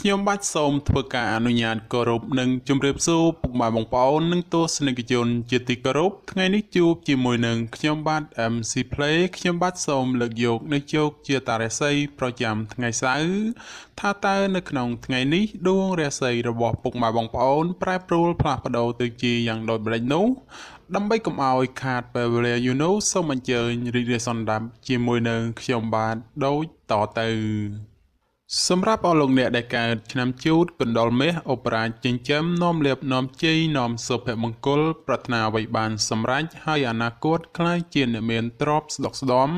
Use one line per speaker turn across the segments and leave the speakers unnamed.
ខ្ញុំបាទសូមធ្វើការអនុញ្ញាតគោរពនិងជម្រាបសួរពុកម៉ែបងប្អូននិងទស្សនិកជនជាទីគោរពថ្ងៃនេះជួបជាមួយនឹងខ្ញុំបាទ MC Play ខ្ញុំបាទសូមលើកយកនៅជោគជាតារាសីប្រចាំថ្ងៃសៅរ៍ថាតើនៅក្នុងថ្ងៃនេះដួងរាសីរបស់ពុកម៉ែបងប្អូនប្រែប្រួលផ្លាស់ប្ដូរទៅជាយ៉ាងដូចម្តេចនោះដើម្បីកុំឲ្យខាតពេលវេលាសូមអញ្ជើញរីករាយសន្តាប់ជាមួយនឹងខ្ញុំបាទដូចតទៅសម្រាប់អស់លោកអ្នកដែលកើតឆ្នាំជូតកណ្ដុរមេឃអូបរ៉ាចិញ្ចឹមនាំលៀបនាំជ័យនាំសុភមង្គលប្រាថ្នាអ្វីបានសម្រេចហើយអនាគតក្លាយជាអ្នកមានទ្រព្យស្ដុកស្ដំ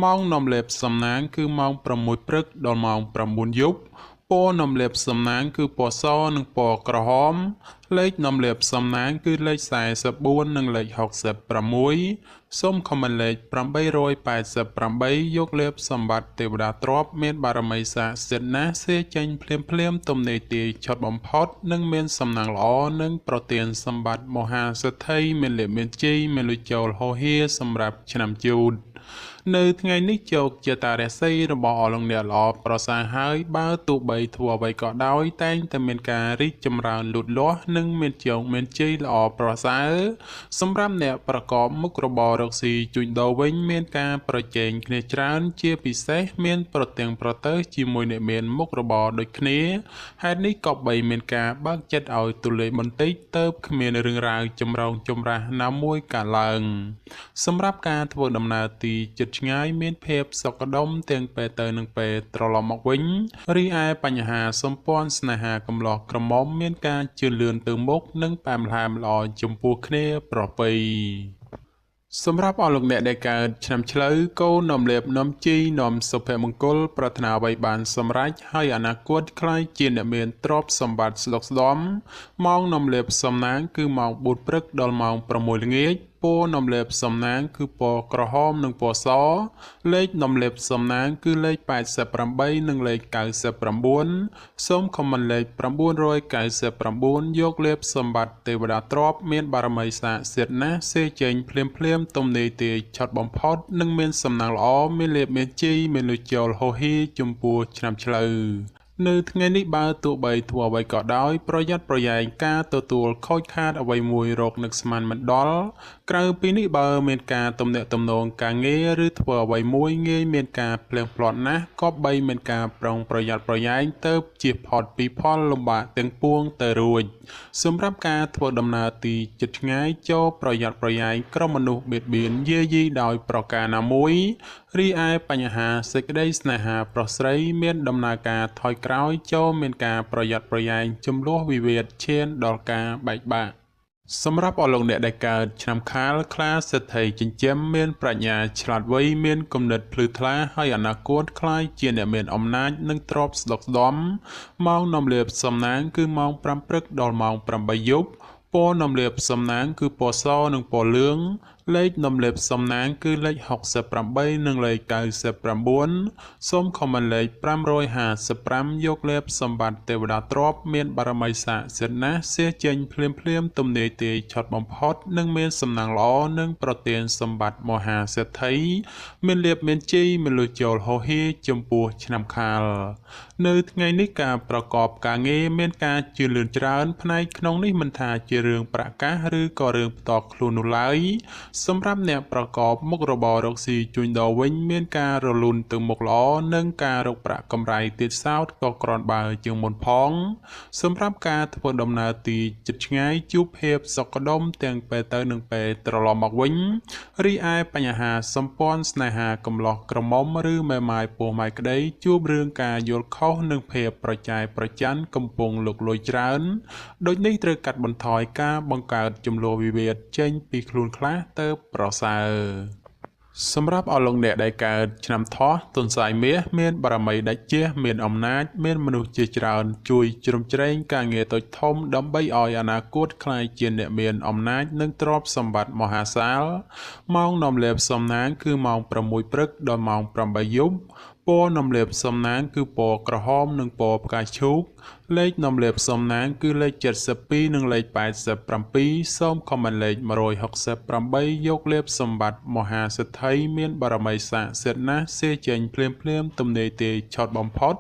ម៉ោងនាំលៀបសំណាងគឺម៉ោង6ព្រឹកដល់ម៉ោង9យប់ពណ៌នាំលៀបសំណាងគឺពណ៌សនិងពណ៌ក្រហមលេខនាំលៀបសំណាងគឺលេខ44និងលេខ66សូមខមមិនលេខ888យកលៀបសម្បត្តិទេវតាទ្រព្យមានបារមីស័ក្តិសិទ្ធិណាស់សេចេញភ្លាមទំនេរទាយឆត់បំផុតនិងមានសំណាងល្អនិងប្រទានសម្បត្តិមហាសេដ្ឋីមានលៀបមានជ័យមានលុយចូលហោហៀសម្រាប់ឆ្នាំជូតនៅថ្ងៃនេះជោគជាតារាសីរបស់អស់លោកអ្នកល្អប្រសើរហើយបើទោះបីធ្វើអ្វីក៏ដោយតែងតែមានការរីកចម្រើនលូតលាស់និងមានជោគមានជ័យល្អប្រសើរសម្រាប់អ្នកប្រកបមុខរបររកស៊ីជួញដូរវិញមានការប្រជែងគ្នាច្រើនជាពិសេសមានប្រទាំងប្រទើជាមួយអ្នកមានមុខរបរដូចគ្នាហេតុនេះក៏បីមានការបើកចិត្តឲ្យទូលេបន្តិចទៅគ្មានរឿងរ៉ាវចម្រូងចម្រាសណាមួយកើតឡើងសម្រាប់ការធ្វើដំណើរទីចិត្តឆ្ងាយមានភាពសុខដុមទាំងពេលទៅនិងពេលត្រឡប់មកវិញរីឯបញ្ហាសម្ព័ន្ធស្នេហាកំឡោះក្រមុំមានការជឿនលឿនទៅមុខនិងផ្អែមល្ហែមល្អចំពោះគ្នាប្រពៃសម្រាប់អស់លោកអ្នកដែលកើតឆ្នាំឆ្លូវកូននាំលៀបនាំជ័យនាំសុភមង្គលប្រាថ្នាអ្វីបានសម្រេចហើយអនាគតក្លាយជាអ្នកមានទ្រព្យសម្បត្តិស្ដុកស្ដំម៉ោងនាំលៀបសំណាងគឺម៉ោង4ព្រឹកដល់ម៉ោង6ល្ងាចពណ៌នាំលៀបសំណាងគឺពណ៌ក្រហមនិងពណ៌សលេខនាំលៀបសំណាងគឺលេខ88និងលេខ99សូមខមមិនលេខ999យកលៀបសម្បត្តិទេវតាទ្រព្យមានបារមីស័ក្តិសិទ្ធិណាស់សេចេញភ្លាមទំនេរទាយឆត់បំផុតនិងមានសំណាងល្អមានលៀបមានជ័យមានលុយចូលហោហៀចំពោះឆ្នាំឆ្លូវនៅថ្ងៃនេះបើទោះបីធ្វើអ្វីក៏ដោយប្រយ័ត្នប្រយែងការទទួលខូចខាតអ្វីមួយរកនឹកស្មានមិនដល់ក្រៅពីនេះបើមានការទំនាក់ទំនងការងារឬធ្វើអ្វីមួយងាយមានការភ្លៀងផ្លាត់ណាស់ក៏បីមានការប្រុងប្រយ័ត្នប្រយែងទៅជៀសផុតពីផលលំបាកទាំងពួងទៅរួចសម្រាប់ការធ្វើដំណើរទីជិតឆ្ងាយចូលប្រយ័ត្នប្រយែងក្រុមមនុស្សបៀតបៀនយាយីដោយប្រការណាមួយរីឯបញ្ហាសេចក្តីស្នេហាប្រុសស្រីមានដំណើរការថយក្រោយចូលមានការប្រយ័ត្នប្រយែងចំនួនវិវាទឈានដល់ការបែកបាក់សម្រាប់អស់លោកអ្នកដែលកើតឆ្នាំខាលខ្លាសេដ្ឋីចិញ្ចឹមមានប្រាជ្ញាឆ្លាតវៃមានគំនិតភ្លឺថ្លាហើយអនាគតក្លាយជាអ្នកមានអំណាចនិងទ្រព្យស្ដុកស្ដំម៉ោងនាំលៀបសំណាងគឺម៉ោង5ព្រឹកដល់ម៉ោង8យប់ពណ៌នាំលៀបសំណាងគឺពណ៌សនិងពណ៌លឿងលេខនាំលៀបសំណាងគឺលេខ68និងលេខ99សូមខមមិនលេខ555យកលៀបសម្បត្តិទេវតាទ្រព្យមានបារមីស័ក្តិសិទ្ធិណាស់សេចេញភ្លាមទំនេរទាយឆត់បំផុតនិងមានសំណាងល្អនិងប្រទានសម្បត្តិមហាសេដ្ឋីមានលៀបមានជ័យមានលុយចូលហោហៀចំពោះឆ្នាំខាលនៅថ្ងៃនេះការប្រកបការងារមានការជឿនលឿនច្រើនផ្នែកក្នុងនេះមិនថាជារឿងប្រកាសឬក៏រឿងផ្ទាល់ខ្លួននោះឡើយសម្រាប់អ្នកប្រកបមុខរបររកស៊ីជួញដូរវិញមានការរលូនទៅមុខល្អនិងការរកប្រាក់កម្រៃទៀតសោតក៏គ្រាន់បើជាងមុនផងសម្រាប់ការធ្វើដំណើរទីជិតឆ្ងាយជួបភាពសុខដុមទាំងពេលទៅនិងពេលត្រឡប់មកវិញរីឯបញ្ហាសម្ព័ន្ធស្នេហាកំឡោះក្រមុំឬមេម៉ាយពោះម៉ាយក្តីជួបរឿងការយល់ខុសនិងភាពប្រចែកប្រច័ណ្ឌកំពុងលុកលុយច្រើនដូចនេះត្រូវកាត់បន្ថយការបង្កើតចំនួនវិវាទចេញពីខ្លួនខ្លះទៅប្រសើរសម្រាប់អស់លោកអ្នកដែលកើតឆ្នាំថោះទុនសាយមាសមានបារមីដាច់ជះមានអំណាចមានមនុស្សជាច្រើនជួយជ្រោមជ្រែងការងារតូចធំដើម្បីឲ្យអនាគតក្លាយជាអ្នកមានអំណាចនិងទ្រព្យសម្បត្តិមហាសាលម៉ោងនាំលៀបសំណាងគឺម៉ោង6ព្រឹកដល់ម៉ោង8យប់ ពណ៌នំលាបសំណាងគឺពណ៌ក្រហមនិងពណ៌ផ្កាឈូកលេខនំលាបសំណាងគឺលេខ72និងលេខ87សូមខមមិនលេខ168យកលាបសម្បត្តិមហាសិទ្ធិមានបារមីស័ក្តិសិទ្ធិណាស់សេចេញភ្លាមទំនេរទេឆត់បំផុត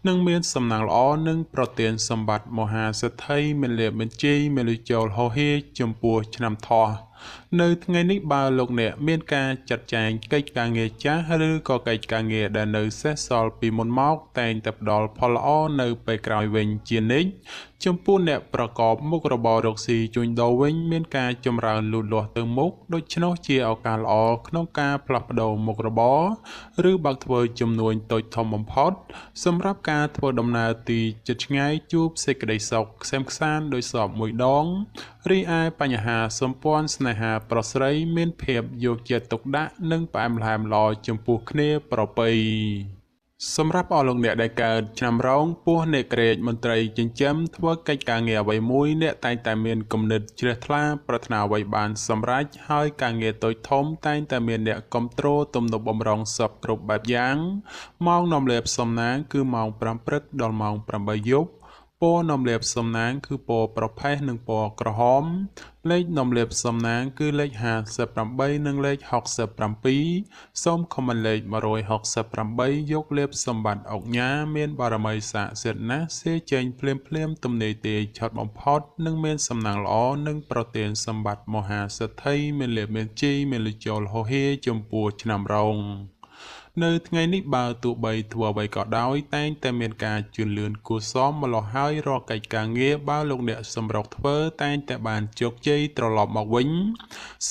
និងមានសំណាងល្អនិងប្រទានសម្បត្តិមហាសិទ្ធិមានលាបបញ្ជីមានលុយចូលហោហៀចំពោះឆ្នាំថោះនៅថ្ងៃនេះបើលោកអ្នកមានការចាត់ចែងកិច្ចការងារចាស់ឬក៏កិច្ចការងារដែលនៅសេសសល់ពីមុនមកតែងតែផ្ដល់ផលល្អនៅពេលក្រោយវិញជានិច្ចចំពោះអ្នកប្រកបមុខរបររកស៊ីជួញដូរវិញមានការចម្រើនលូតលាស់ទៅមុខដូច្នោះជាឱកាសល្អក្នុងការផ្លាស់ប្ដូរមុខរបរឬបើកធ្វើចំនួនតូចធំបំផុតសម្រាប់ការធ្វើដំណើរទីជិតឆ្ងាយជួបសេចក្តីសុខក្សេមក្សាន្តដោយសពមួយដងរីឯបញ្ហាសម្ព័ន្ធស្នេហាប្រុសស្រីមានភាពយកចិត្តទុកដាក់និងផ្អែមល្ហែមល្អចំពោះគ្នាប្រពៃសម្រាប់អស់លោកអ្នកដែលកើតឆ្នាំរោងពោះអ្នកក្រេតមន្ត្រីចិញ្ចឹមធ្វើកិច្ចការងារអ្វីមួយអ្នកតែងតែមានគំនិតជ្រះថ្លាប្រាថ្នាអ្វីបានសម្រេចហើយការងារតូចធំតែងតែមានអ្នកគ្រប់គ្រងទំនុកបំរុងសពគ្រប់បែបយ៉ាងម៉ោងនាំលាភសំណាងគឺម៉ោង5ព្រឹកដល់ម៉ោង8យប់ពណ៌នំលាបសំណាងគឺពណ៌ប្រផេះនិងពណ៌ក្រហមលេខនំលាបសំណាងគឺលេខ58និងលេខ67សូមខមមិនលេខ168យកលាបសម្បត្តិអុកញ៉ាមានបារមីស័ក្តិសិទ្ធិណាស់សេចេញភ្លាមទំនេរទេឆត់បំផុតនិងមានសំណាងល្អនិងប្រទានសម្បត្តិមហាសិទ្ធិមានលាបមានជីមានលុយចូលហោហៀចំពោះឆ្នាំរោងនៅថ្ងៃនេះបើទោះបីធ្វើអ្វីក៏ដោយតែងតែមានការជឿនលឿនគួរសមម្លោះហើយរាល់កិច្ចការងារបើលោកអ្នកសម្រុកធ្វើតែងតែបានជោគជ័យត្រឡប់មកវិញ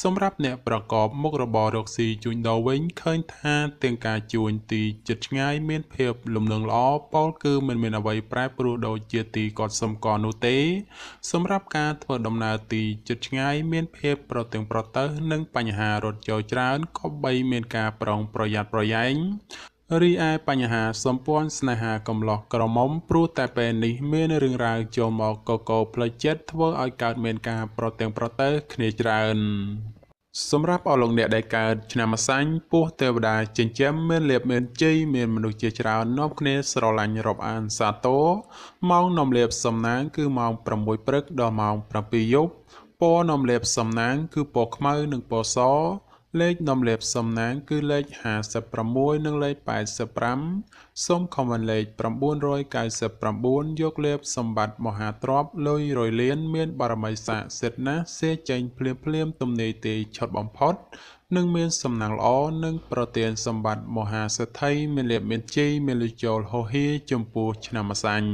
សម្រាប់អ្នកប្រកបមុខរបររកស៊ីជួញដូរវិញឃើញថាទាំងការជួញទីជិតឆ្ងាយមានភាពលំនឹងល្អពោលគឺមិនមានអ្វីប្រែប្រួលដូចជាទីគាត់សម្គាល់នោះទេសម្រាប់ការធ្វើដំណើរទីជិតឆ្ងាយមានភាពប្រទាំងប្រទើសនិងបញ្ហារត់ចូលច្រើនក៏បីមានការប្រុងប្រយ័ត្នប្រយែងរីឯបញ្ហាសម្ព័ន្ធស្នេហាកំឡោះក្រមុំព្រោះតែពេលនេះមានរឿងរ៉ាវចូលមកកកផ្លូវចិត្តធ្វើឲ្យកើតមានការប្រទាំងប្រទើសគ្នាច្រើនសម្រាប់អស់លោកអ្នកដែលកើតឆ្នាំម្សាញ់ពោះទេវតាចិញ្ចឹមមានលាភមានជ័យមានមនុស្សជាច្រើននាំគ្នាស្រឡាញ់រាប់អានសាទរម៉ោងនាំលាភសំណាងគឺម៉ោង6ព្រឹកដល់ម៉ោង7យប់ពណ៌នាំលាភសំណាងគឺពណ៌ខ្មៅនិងពណ៌សលេខនាំលាភសំណាងគឺលេខ56និងលេខ85សូមខមមិនលេខ999យកលាភសម្បត្តិមហាទ្រព្យលុយរយលានមានបារមីស័ក្តិសិទ្ធិណាស់សេចេញភ្លាមទំនេរទេឆត់បំផុតនិងមានសំណាងល្អនិងប្រទានសម្បត្តិមហាសិទ្ធិមានលាភមានជ័យមានលុយចូលហោហៀចំពោះឆ្នាំម្សាញ់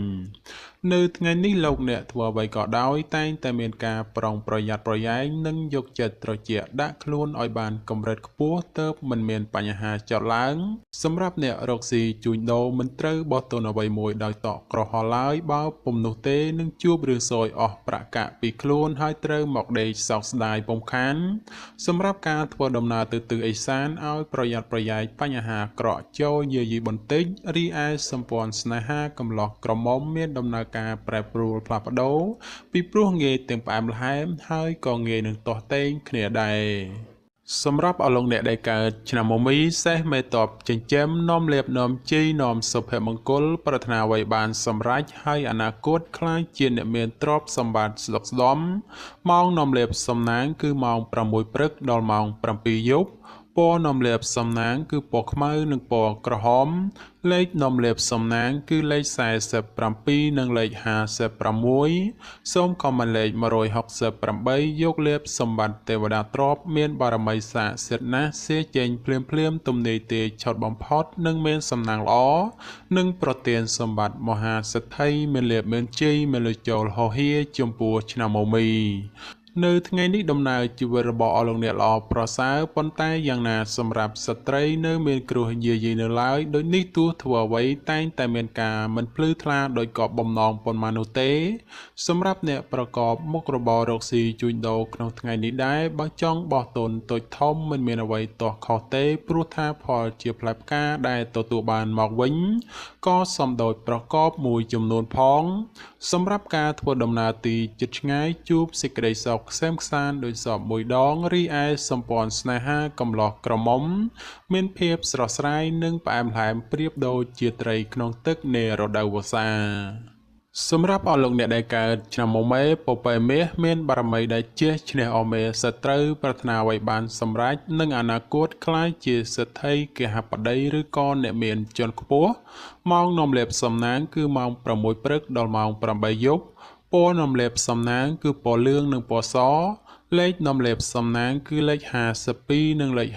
នៅថ្ងៃនេះលោកអ្នកធ្វើអ្វីក៏ដោយតែងតែមានការប្រុងប្រយ័ត្នប្រយែងនិងយកចិត្តត្រជាក់ដាក់ខ្លួនឲ្យបានកម្រិតខ្ពស់ទើបមិនមានបញ្ហាចោទឡើងសម្រាប់អ្នករកស៊ីជួញដូរមិនត្រូវបោះទុនអ្វីមួយដោយតក់ក្រហល់ឡើយបើពុំនោះទេនឹងជួបរឿងសោយអស់ប្រាក់កាក់ពីខ្លួនហើយត្រូវមកដេកសោកស្ដាយពុំខានសម្រាប់ការធ្វើដំណើរទៅទិសឦសានឲ្យប្រយ័ត្នប្រយែងបញ្ហាក្រក់ចូលយាយីបន្តិចរីឯសម្ព័ន្ធស្នេហាកំឡោះក្រមុំមានដំណើរការប្រែប្រួលផ្លាស់ប្ដូរពីព្រោះងាយទាំងផ្អែមល្ហែមហើយក៏ងាយនឹងទាស់ទែងគ្នាដែរសម្រាប់អស់លោកអ្នកដែលកើតឆ្នាំមុំមីសេះមេតបចិញ្ចឹមនាំលាភនាំជ័យនាំសុភមង្គលប្រាថ្នាអ្វីបានសម្រេចហើយអនាគតខ្លាចជាអ្នកមានទ្រព្យសម្បត្តិស្ដុកស្ដំម៉ោងនាំលាភសំណាងគឺម៉ោង6ព្រឹកដល់ម៉ោង7យប់ពណ៌នាំលាភសំណាងគឺពណ៌ខ្មៅនិងពណ៌ក្រហមលេខនាំលាភសំណាងគឺលេខ47និងលេខ56សូមខមមិនលេខ168យកលាភសម្បត្តិទេវតាទ្រព្យមានបារមីស័ក្តិសិទ្ធិណាស់សេចេញភ្លាមទំនេរទេឆត់បំផុតនិងមានសំណាងល្អនិងប្រទានសម្បត្តិមហាសិទ្ធិមានលាភមានជ័យមានលុយចូលហោហៀចំពោះឆ្នាំមុំមីនៅថ្ងៃនេះដំណើរជីវិតរបស់អស់លោកអ្នកល្អប្រសើរប៉ុន្តែយ៉ាងណាសម្រាប់ស្ត្រីនៅមានគ្រោះយាយីនៅឡើយដូចនេះទោះធ្វើអ្វីតែងតែមានការមិនភ្លឺថ្លាដោយក៏បំណងប៉ុន្មាននោះទេសម្រាប់អ្នកប្រកបមុខរបររកស៊ីជួញដូរក្នុងថ្ងៃនេះដែរបើចង់បោះទុនតូចធំមិនមានអ្វីទាស់ខុសទេព្រោះថាផលជាផ្លែផ្កាដែលទទួលបានមកវិញក៏សំដូចប្រកបមួយចំនួនផងសម្រាប់ការធ្វើដំណើរទីជិតឆ្ងាយជួបសេចក្តីសុខ ខ្សែមខ្សានដោយសពមួយដងរីឯសម្ព័ន្ធស្នេហាកំឡោះក្រមុំមានភាពស្រស់ស្រាយនិងផ្អែមល្ហែមប្រៀបដូចជាត្រីក្នុងទឹកនៃរដូវវស្សាសម្រាប់អស់លោកអ្នកដែលកើតឆ្នាំមុំមេពពែមាសមានបារមីដែលជះឈ្នះអមេសត្រូវប្រាថ្នាអ្វីបានសម្រេចនិងអនាគតក្លាយជាសេដ្ឋីគេហបតីឬក៏អ្នកមានជាន់ខ្ពស់ម៉ោងនាំលេបសំណាងគឺម៉ោង6ព្រឹកដល់ម៉ោង8យប់ពណ៌នាំលេបសំណាងគឺពណ៌លឿងនិងពណ៌សលេខនាំលេបសំណាងគឺលេខ52និងលេខ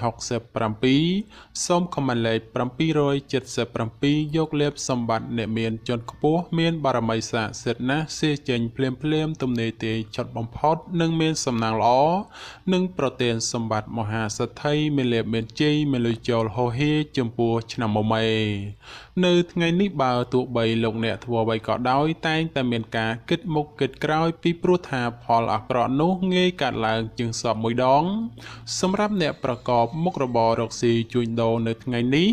67សូមខមមិនលេខ777យកលេបសម្បត្តិអ្នកមានជាន់ខ្ពស់មានបារមីស័ក្តិសិទ្ធិណាស់សេចេញភ្លាមទំនេរទេឆុតបំផុតនិងមានសំណាងល្អនិងប្រទានសម្បត្តិមហាសេដ្ឋីមានលេបមានជ័យមានលុយចូលហោហៀចំពោះឆ្នាំមុំមេនៅថ្ងៃនេះបើទោះបីលោកអ្នកធ្វើអ្វីក៏ដោយតែងតែមានការគិតមុខគិតក្រោយពីព្រោះថាផលអាក្រក់នោះងាយកាត់ឡើងជាងសពមួយដងសម្រាប់អ្នកប្រកបមុខរបររកស៊ីជួញដូរនៅថ្ងៃនេះ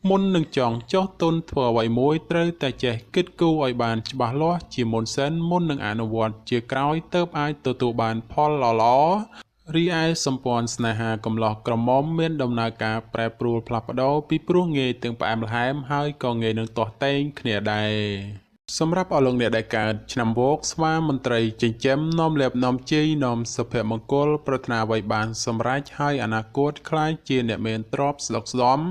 មុននឹងចង់ចោះទុនធ្វើអ្វីមួយត្រូវតែចេះគិតគូរឲ្យបានច្បាស់លាស់ជាមុនសិនមុននឹងអនុវត្តជាក្រោយទើបអាចទទួលបានផលល្អរីឯសម្ព័ន្ធស្នេហាកំឡោះក្រមុំមានដំណើរការប្រែប្រួលផ្លាស់ប្ដូរពីព្រោះងាយទាំងផ្អែមល្ហែមហើយក៏ងាយនឹងទាស់ទែងគ្នាដែរសម្រាប់អស់លោកអ្នកដែលកើតឆ្នាំវោកស្វាមន្ត្រីចិញ្ចឹមនាំលេបនាំជ័យនាំសុភមង្គលប្រាថ្នាអ្វីបានសម្រេចហើយអនាគតក្លាយជាអ្នកមានទ្រព្យស្ដុកស្ដម្ភ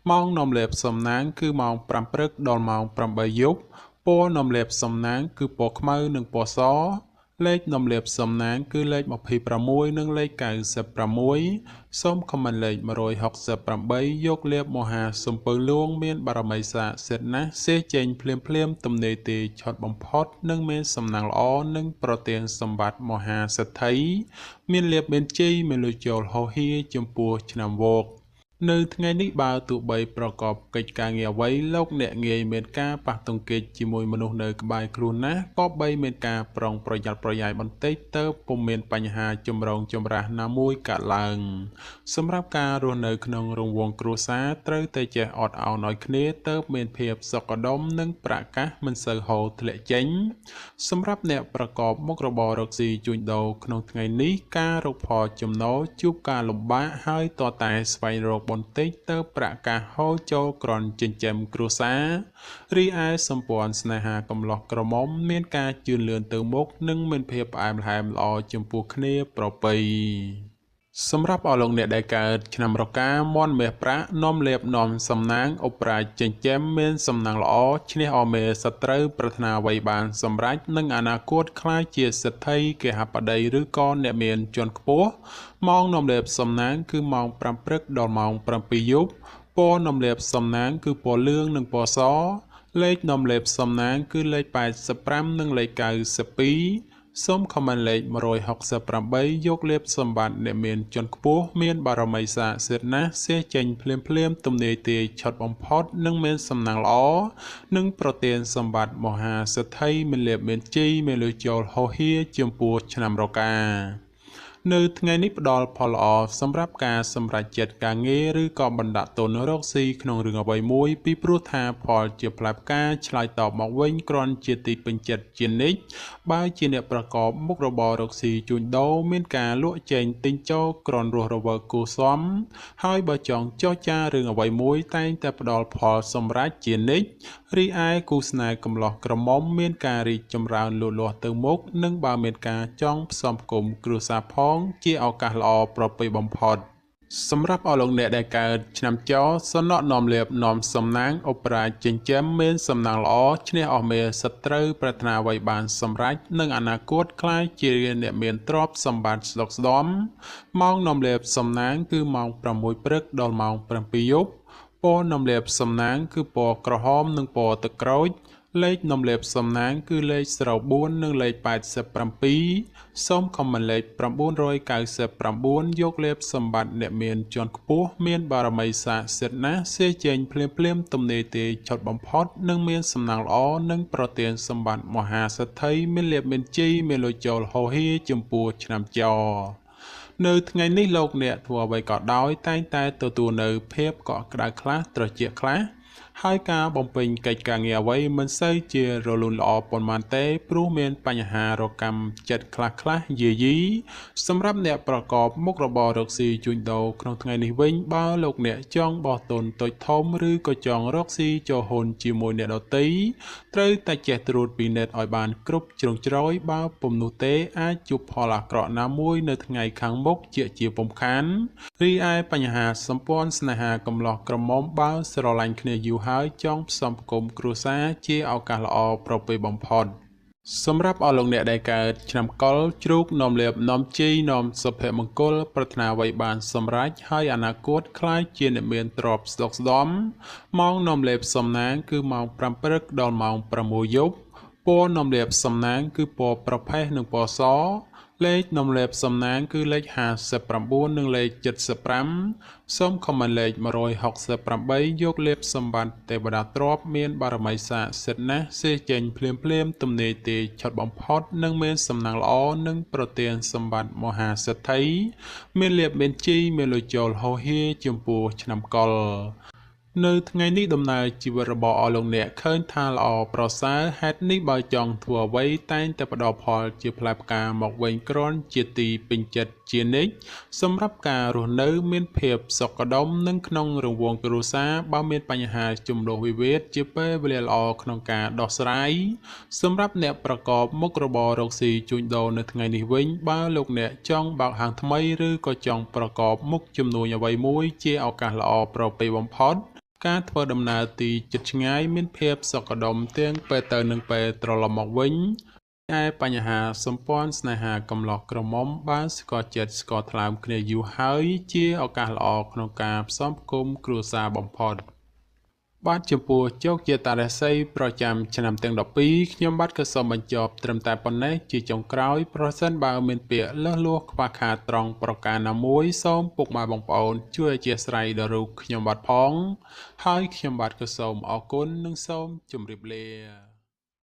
ម៉ោងនាំលេបសំណាងគឺម៉ោង5ព្រឹកដល់ម៉ោង8យប់ពណ៌នាំលេបសំណាងគឺពណ៌ខ្មៅនិងពណ៌សលេខនាំលេបសំណាងគឺលេខ26និងលេខ96សូមខមមិនលេខ168យកលេបមហាសំពៅលួងមានបារមីស័ក្តិសិទ្ធិណាស់សេចេញភ្លាមទំនេរទេឆុតបំផុតនិងមានសំណាងល្អនិងប្រទានសម្បត្តិមហាសេដ្ឋីមានលេបមានជ័យមានលុយចូលហោហៀចំពោះឆ្នាំវោកនៅថ្ងៃនេះបើទោះបីប្រកបកិច្ចការងារអ្វីលោកអ្នកងាយមានការប៉ះទង្គិចជាមួយមនុស្សនៅក្បែរខ្លួនណាក៏បីមានការប្រុងប្រយ័ត្នប្រយែងបន្តិចទៅពុំមានបញ្ហាចម្រូងចម្រាសណាមួយកើតឡើងសម្រាប់ការរស់នៅក្នុងរង្វង់គ្រួសារត្រូវតែចេះអត់ឱនឲ្យគ្នាទៅមានភាពសុខដុមនិងប្រកាសមិនសូវហូរធ្លាក់ចេញសម្រាប់អ្នកប្រកបមុខរបររកស៊ីជួញដូរក្នុងថ្ងៃនេះការរកផលចំណូលជួបការលំបាកហើយតតែស្វែងរកបន្តិចទៅប្រកាសហូរចូលក្រនចិញ្ចឹមគ្រួសាររីឯសម្ព័ន្ធស្នេហាកំឡោះក្រមុំមានការជឿនលឿនទៅមុខនិងមានភាពផ្អែមល្ហែមល្អចំពោះគ្នាប្រពៃសម្រាប់អស់លោកអ្នកដែលកើតឆ្នាំរកាមន់មាសប្រាក់នាំលេបនាំសំណាងអបរាជចិញ្ចឹមមានសំណាងល្អឈ្នះអមេសត្រូវប្រាថ្នាអ្វីបានសម្រេចនិងអនាគតក្លាយជាសេដ្ឋីគេហបតីឬក៏អ្នកមានជាន់ខ្ពស់ម៉ោងនាំលេបសំណាងគឺម៉ោង5ព្រឹកដល់ម៉ោង7យប់ពណ៌នាំលេបសំណាងគឺពណ៌លឿងនិងពណ៌សលេខនាំលេបសំណាងគឺលេខ85និងលេខ92សូមខមមិនលេខ168យកលេបសម្បត្តិអ្នកមានជាន់ខ្ពស់មានបារមីស័ក្តិសិទ្ធិណាស់សេចេញភ្លាមទំនេរទេឆុតបំផុតនិងមានសំណាងល្អនិងប្រទានសម្បត្តិមហាសេដ្ឋីមានលេបមានជ័យមានលុយចូលហោហៀចំពោះឆ្នាំរកានៅថ្ងៃនេះផ្ដល់ផលល្អសម្រាប់ការសម្រេចចិត្តការងារឬក៏បណ្ដាក់ទុនរកស៊ីក្នុងរឿងអ្វីមួយពីព្រោះថាផលជាផ្លែផ្កាឆ្លើយតបមកវិញគ្រាន់ជាទីពេញចិត្តជានិច្ចបើជាអ្នកប្រកបមុខរបររកស៊ីជួញដូរមានការលក់ចេញទិញចូលគ្រាន់រស់រវើកគួរសមហើយបើចង់ចរចារឿងអ្វីមួយតែងតែផ្ដល់ផលសម្រេចជានិច្ចរីឯគូស្នេហ៍កំឡោះក្រមុំមានការរីកចម្រើនលូតលាស់ទៅមុខនិងបើមានការចង់ផ្សំផ្គុំគ្រួសារផងជាឱកាសល្អប្រពៃបំផុតសម្រាប់អស់លោកអ្នកដែលកើតឆ្នាំចសំណក់នាំលេបនាំសំណាងអបរាជចិញ្ចឹមមានសំណាងល្អឈ្នះអស់មេសត្រូវប្រាថ្នាអ្វីបានសម្រេចនិងអនាគតក្លាយជាអ្នកមានទ្រព្យសម្បត្តិស្ដុកស្ដម្ភម៉ោងនាំលេបសំណាងគឺម៉ោង6ព្រឹកដល់ម៉ោង7យប់ពណ៌នាំលេបសំណាងគឺពណ៌ក្រហមនិងពណ៌ទឹកក្រូចលេខនាំលេបសំណាងគឺលេខ04និងលេខ87សូមខមមិនលេខ999យកលេបសម្បត្តិអ្នកមានជាន់ខ្ពស់មានបារមីស័ក្តិសិទ្ធិណាស់សេចេញភ្លាមទំនេរទេឆុតបំផុតនិងមានសំណាងល្អនិងប្រទានសម្បត្តិមហាសេដ្ឋីមានលេបមានជ័យមានលុយចូលហោហៀចំពោះឆ្នាំចនៅថ្ងៃនេះលោកអ្នកធ្វើអ្វីក៏ដោយតែងតែទទួលនៅភាពកក់ក្ដៅខ្លះត្រជាក់ខ្លះ ហើយការបំពេញកិច្ចការងារអ្វីមិនសូវជារលូនល្អប៉ុន្មានទេព្រោះមានបញ្ហារកម្មចិត្តខ្លះយាយីសម្រាប់អ្នកប្រកបមុខរបររកស៊ីជួញដូរក្នុងថ្ងៃនេះវិញបើលោកអ្នកចង់បោះទុនតូចធំឬក៏ចង់រកស៊ីចូលហ៊ុនជាមួយអ្នកដទៃត្រូវតែចេះត្រួតពិនិត្យឲ្យបានគ្រប់ជ្រុងជ្រោយបើពុំនោះទេអាចជួបផលអាក្រក់ណាមួយនៅថ្ងៃខាងមុខជាពុំខានរីឯបញ្ហាសម្ព័ន្ធស្នេហាកំឡោះក្រមុំបើស្រឡាញ់គ្នាយូរហើយចង់ផ្សំផ្គុំគ្រួសារជាឱកាសល្អប្រពៃបំផុតសម្រាប់អស់លោកអ្នកដែលកើតឆ្នាំកុរជ្រូកនាំលាភនាំជ័យនាំសុភមង្គលប្រាថ្នាអ្វីបានសម្រេចហើយអនាគតខ្លាចជាអ្នកមានទ្រព្យស្ដុកស្ដំម៉ោងនាំលាភសំណាងគឺម៉ោង5ព្រឹកដល់ម៉ោង6យប់ពណ៌នាំលាភសំណាងគឺពណ៌ប្រផេះនិងពណ៌សលេខនាំលេខសំណាងគឺលេខ59និងលេខ75សូមខមមិនលេខ168យកលេខសម្បត្តិទេវតាទ្រព្យមានបារមីស័ក្តិសិទ្ធិណាស់សេចេញភ្លាមទំនេរទេឆត់បំផុតនិងមានសំណាងល្អនិងប្រទានសម្បត្តិមហាសេដ្ឋីមានលៀបមានជីមានលុយចូលហោហៀចំពោះឆ្នាំកុរនៅថ្ងៃនេះដំណើរជីវិតរបស់អស់លោកអ្នកឃើញថាល្អប្រសើរហេតុនេះបើចង់ធ្វើអ្វីតែងតែផ្ដល់ផលជាផ្លែផ្កាមកវិញគ្រាន់ជាទីពេញចិត្តជានិច្ចសម្រាប់ការរស់នៅមានភាពសុខដុមនិងក្នុងរង្វង់គ្រួសារបើមានបញ្ហាជម្លោះវិវាទជាពេលវេលាល្អក្នុងការដោះស្រាយសម្រាប់អ្នកប្រកបមុខរបររកស៊ីជួញដូរនៅថ្ងៃនេះវិញបើលោកអ្នកចង់បើកហាងថ្មីឬក៏ចង់ប្រកបមុខជំនួញអ្វីមួយជាឱកាសល្អប្រពៃបំផុតការធ្វើដំណើរទីជិតឆ្ងាយមានភាពសុខដុមទាំងពេលទៅនិងពេលត្រឡប់មកវិញតែបញ្ហាសម្ព័ន្ធស្នេហាកំឡោះក្រមុំបានស្គាល់ចិត្តស្គាល់ថ្លើមគ្នាយូរហើយជាឱកាសល្អក្នុងការផ្សំផ្គុំគ្រួសារបំផុតបាទចំពោះជោគជាតារាសីប្រចាំឆ្នាំទាំង12ខ្ញុំបាទក៏សូមបញ្ចប់ត្រឹមតែប៉ុណ្ណេះជាចុងក្រោយប្រសិនបើមានពាក្យលើសលួសខ្វះខាតត្រង់ប្រការណាមួយសូមពុកម៉ែបងប្អូនជួយអធិស្ឋានដល់រូបខ្ញុំបាទផងហើយខ្ញុំបាទក៏សូមអរគុណនិងសូមជម្រាបលា